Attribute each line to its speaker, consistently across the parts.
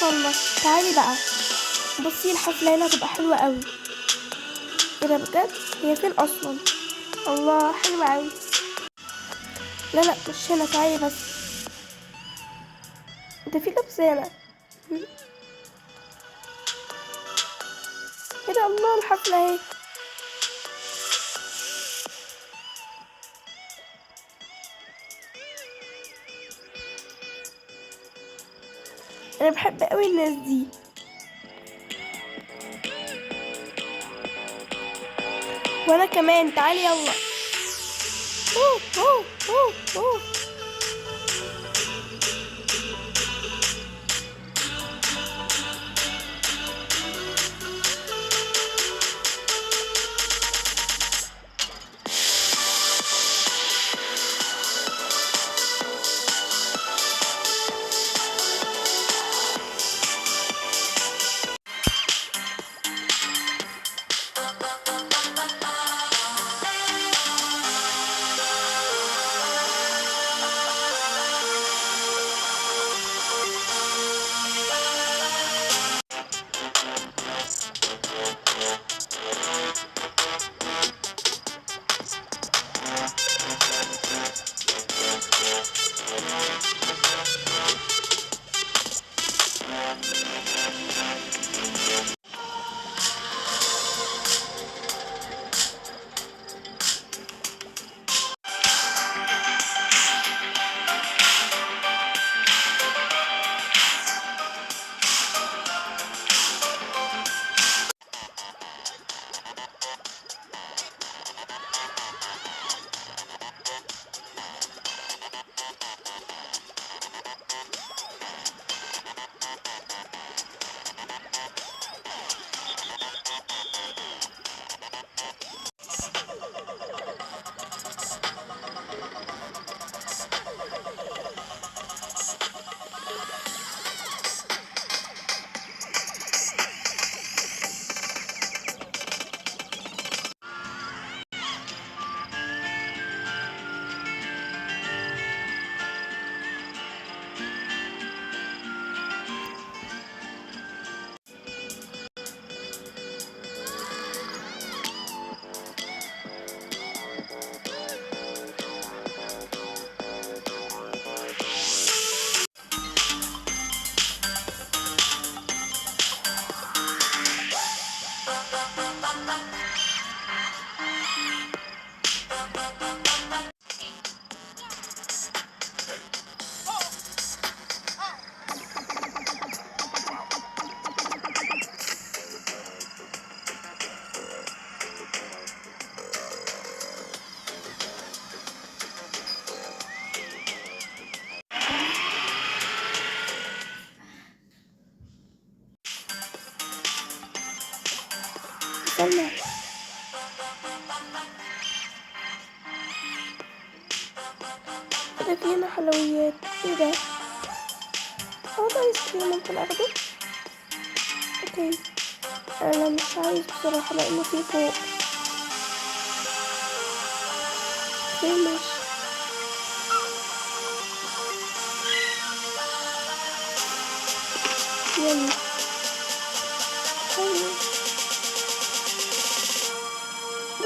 Speaker 1: وصلنا. تعالي بقى بصي، الحفلة هنا هتبقى حلوة قوي. ايه ده بجد؟ هي فين اصلا؟ الله، حلوة قوي. لا لا مش هنا، تعالي بس. ده في لبسانة. ايه ده؟ الله، الحفلة اهي. انا بحب قوي الناس دي. وانا كمان، تعالي يلا. أوه أوه أوه أوه. استنى. ده في هنا حلويات. ايه ده؟ هو ده ايس كريم، ممكن اخده؟ اوكي. انا مش عايز بصراحة لانه في فوق. اوكي ماشي. يلا. حلو.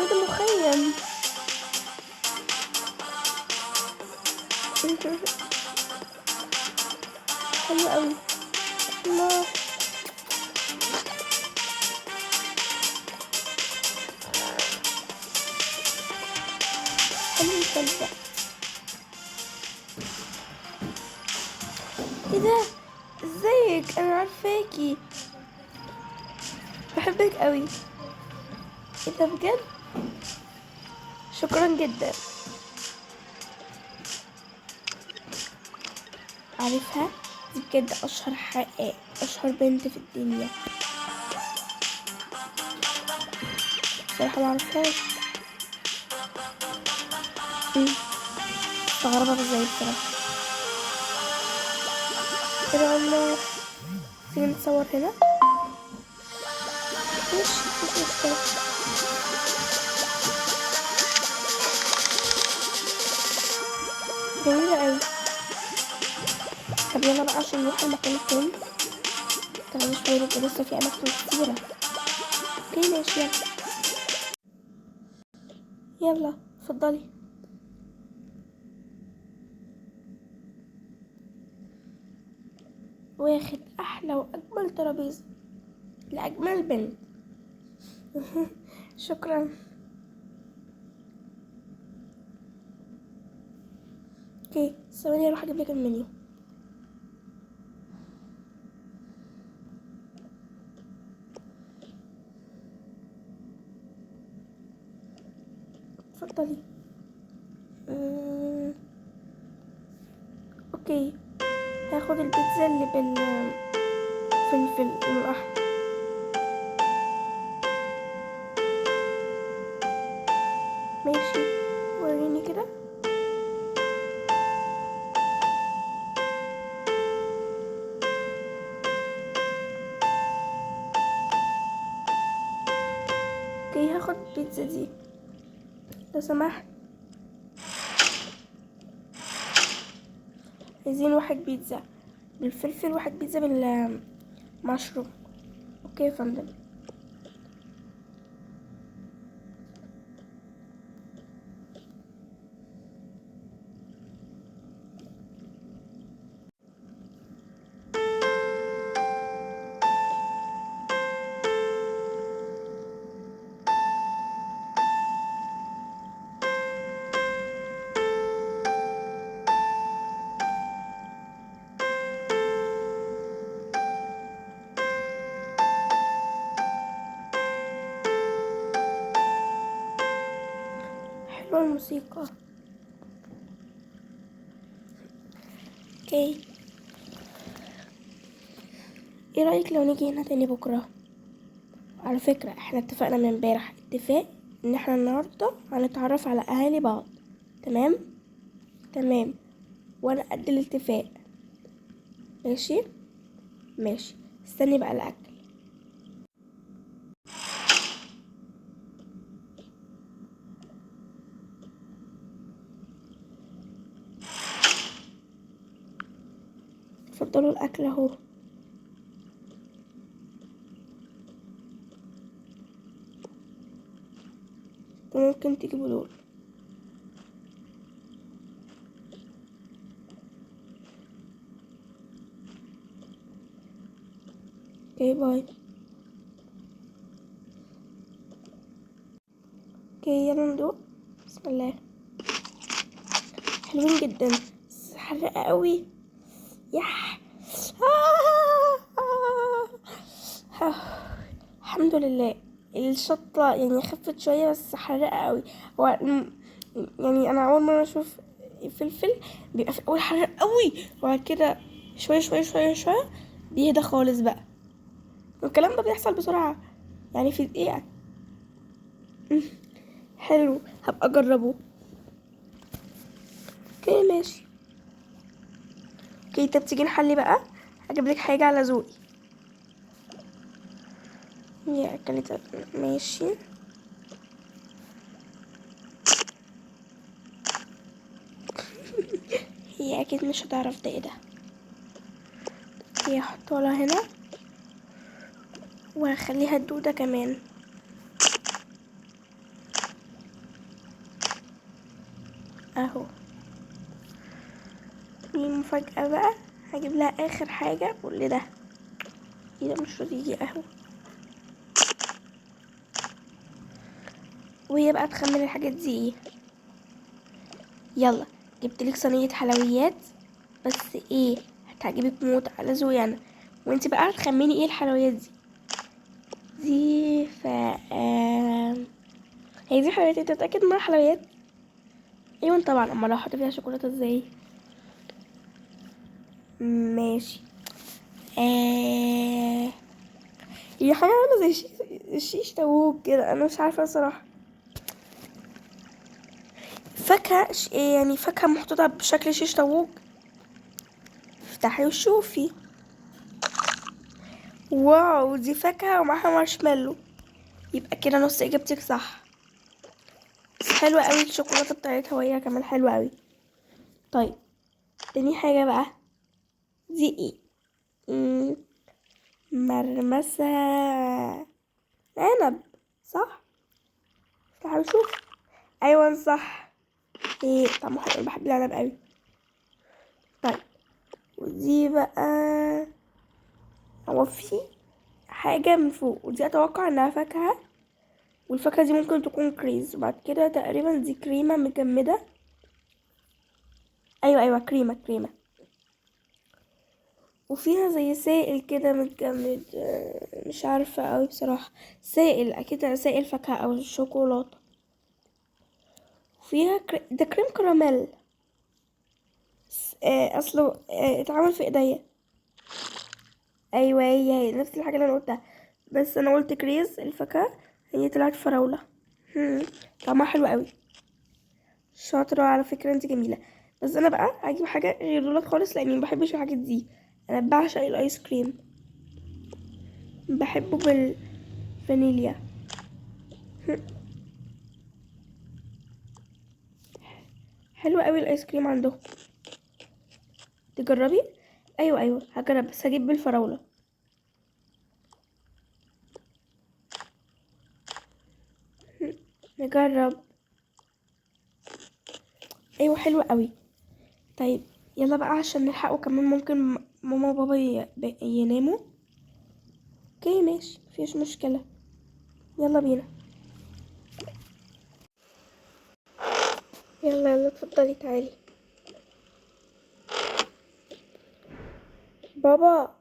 Speaker 1: ده مخيم. حلو قوي. الله. حلو الكلب. ايه ده؟ ازيك؟ انا عارفاكي، بحبك قوي. ايه ده بجد؟ شكرا جدا. عارفها دي بجد اشهر بنت في الدنيا. بصراحة معرفهاش. مستغربة ازاي بصراحة. ايه ده؟ الله. تيجي نتصور هنا؟ مش مشكلة. جميلة اوي. طب يلا بقى عشان نروح المكان التاني. كمان شوية نبقى لسه في أماكن كتيرة. اوكي ماشي يلا اتفضلي. واخد أحلى وأجمل ترابيزة لأجمل بنت. شكرا. اوكي ثواني اروح اجيب لك المنيو. اتفضلي. اوكي هاخد البيتزا اللي بالفلفل الاحمر. ماشي وريني كده. اوكي هاخد البيتزا دي لو سمحت. عايزين واحد بيتزا بالفلفل واحد بيتزا بالمشروم. اوكي يا فندم. حلوة الموسيقى. اوكي ايه رأيك لو نيجي هنا تاني بكرة؟ على فكرة احنا اتفقنا من امبارح اتفاق ان احنا النهاردة هنتعرف على اهالي بعض. تمام تمام وانا قد الاتفاق. ماشي ماشي استني بقى الاكل. اتفضلوا الاكل اهو. ممكن تجيبوا دول. اوكي باي. اوكي يلا ندوق. بسم الله. حلوين جدا بس حرقة قوي. يح الحمد لله الشطة يعني خفت شوية بس حرقة قوي. هو يعني انا اول مرة اشوف فلفل بيبقى في اول حرق قوي وبعد كده شوية شوية شوية شوية بيهدى خالص بقى. والكلام ده بيحصل بسرعة يعني في دقيقة. حلو هبقى اجربه. اوكي ماشي. اوكي طب تيجي نحلي بقى. هجيب لك حاجة على ذوقي. هي اكلت ماشي. هي اكيد مش هتعرف ده ايه ده. هي هحطه لها هنا وهخليها الدودة كمان. اهو. المفاجأة بقى هجيب لها اخر حاجة كل ده. ايه ده مش راضي يجي اهو. وهي بقى تخمن الحاجات دي ايه. يلا جبتلك صينية حلويات بس ايه هتعجبك موت على ذوقي انا. وانتي بقى هتخمني ايه الحلويات دي هي دي حلويات. انت متأكد انها حلويات؟ ايوه طبعا. امال لو احط فيها شوكولاتة ازاي؟ ماشي. هي حاجة عاملة زي شيش تاووج كده. انا مش عارفة الصراحة. فاكهة يعني فاكهة محطوطة بشكل شيش تاووج. افتحي وشوفي. واو دي فاكهة ومعاها مارشميلو. يبقى كده نص اجابتك صح. بس حلوة قوي الشوكولاتة بتاعتها وهي كمان حلوة قوي. طيب تاني حاجة بقى دي ايه؟ مرمسة عنب، صح؟ تعالوا نشوف. ايوه صح. ايه طعمه حلو، انا بحب العنب قوي. طيب ودي بقى، هو في حاجة من فوق، ودي اتوقع انها فاكهة، والفاكهة دي ممكن تكون كريز. وبعد كده تقريبا دي كريمة مجمدة. ايوه كريمة، وفيها زي سائل كده متجمد، مش عارفة اوي بصراحة. سائل اكيد، سائل فاكهة او شوكولاتة. وفيها ده كريم كراميل. اصله اتعمل في ايديا. ايوه هي نفس الحاجة اللي انا قلتها، بس انا قلت كريز الفاكهة، هي طلعت فراولة. هم، طعمها حلو قوي. شاطرة على فكرة، انت جميلة. بس انا بقى هجيب حاجة غير دولت خالص، لاني مبحبش الحاجات دي. انا بعشق الايس كريم، بحبه بالفانيليا. حلو قوي الايس كريم عندهم، تجربي؟ ايوه هجرب، بس هجيب بالفراولة. نجرب. ايوه حلو قوي. طيب يلا بقى عشان نلحق، وكمان ممكن ماما وبابا يناموا. اوكي ماشي، مفيش مشكلة، يلا بينا. يلا اتفضلي تعالي. بابا،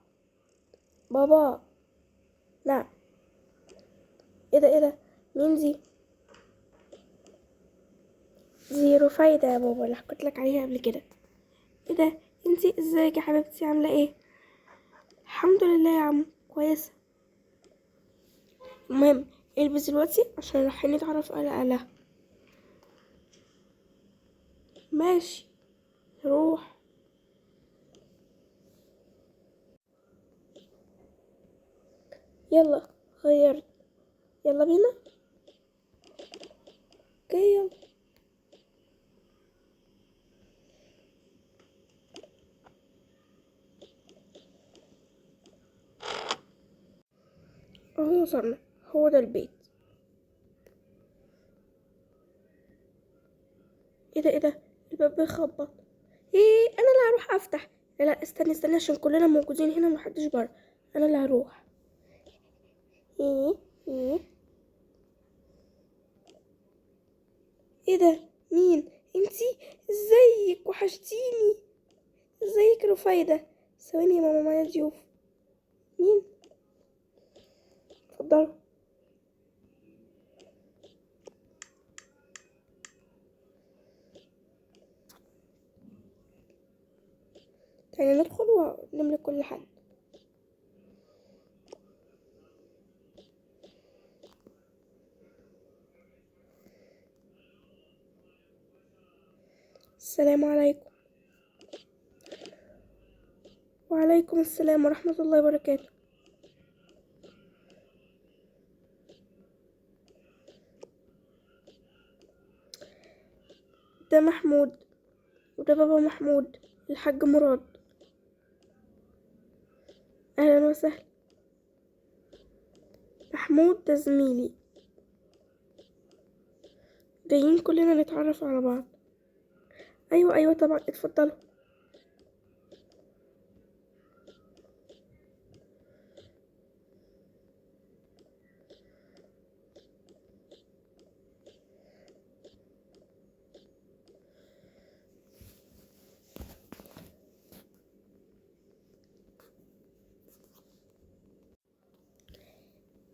Speaker 1: بابا. نعم. ايه ده مين دي؟ زيرو فايدة يا بابا، اللي حكيت لك عليها قبل كده. ايه ده؟ انتي ازيك يا حبيبتي، عاملة ايه؟ الحمد لله يا عم، كويسة. المهم البس دلوقتي عشان رايحين نتعرف على آلهة. ماشي، روح. يلا غيرت، يلا بينا. اوكي يلا. اهو وصلنا، هو ده البيت. ايه ده الباب بيخبط. ايه، انا اللي هروح افتح. لا استني عشان كلنا موجودين هنا ومحدش بره. انا اللي هروح. ايه ايه ده؟ مين انتي؟ ازيك، وحشتيني. ازيك رفايدة؟ ثواني يا ماما، معايا ضيوف. مين؟ اتفضلوا. تعالي ندخل ونملك كل حاجة. السلام عليكم. وعليكم السلام ورحمة الله وبركاته. ده محمود، وده بابا محمود، الحاج مراد. اهلا وسهلا. محمود ده زميلي، جايين كلنا نتعرف على بعض. ايوه طبعا، اتفضلوا.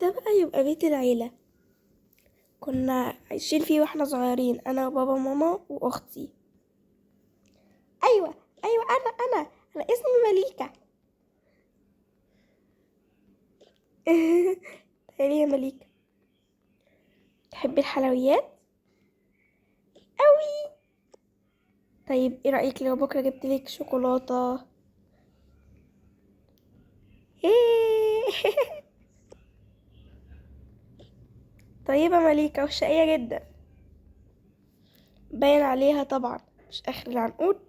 Speaker 1: ده بقى يبقى بيت العيلة، كنا عايشين فيه واحنا صغيرين، انا وبابا وماما واختي. ايوه انا اسمي مليكة. تعالي يا مليكة، تحبي الحلويات قوي؟ طيب ايه رأيك لو بكرة جبتلك شوكولاتة؟ ايه. طيبة مليكة وشقية جدا، باين عليها طبعا، مش اخر العنقود.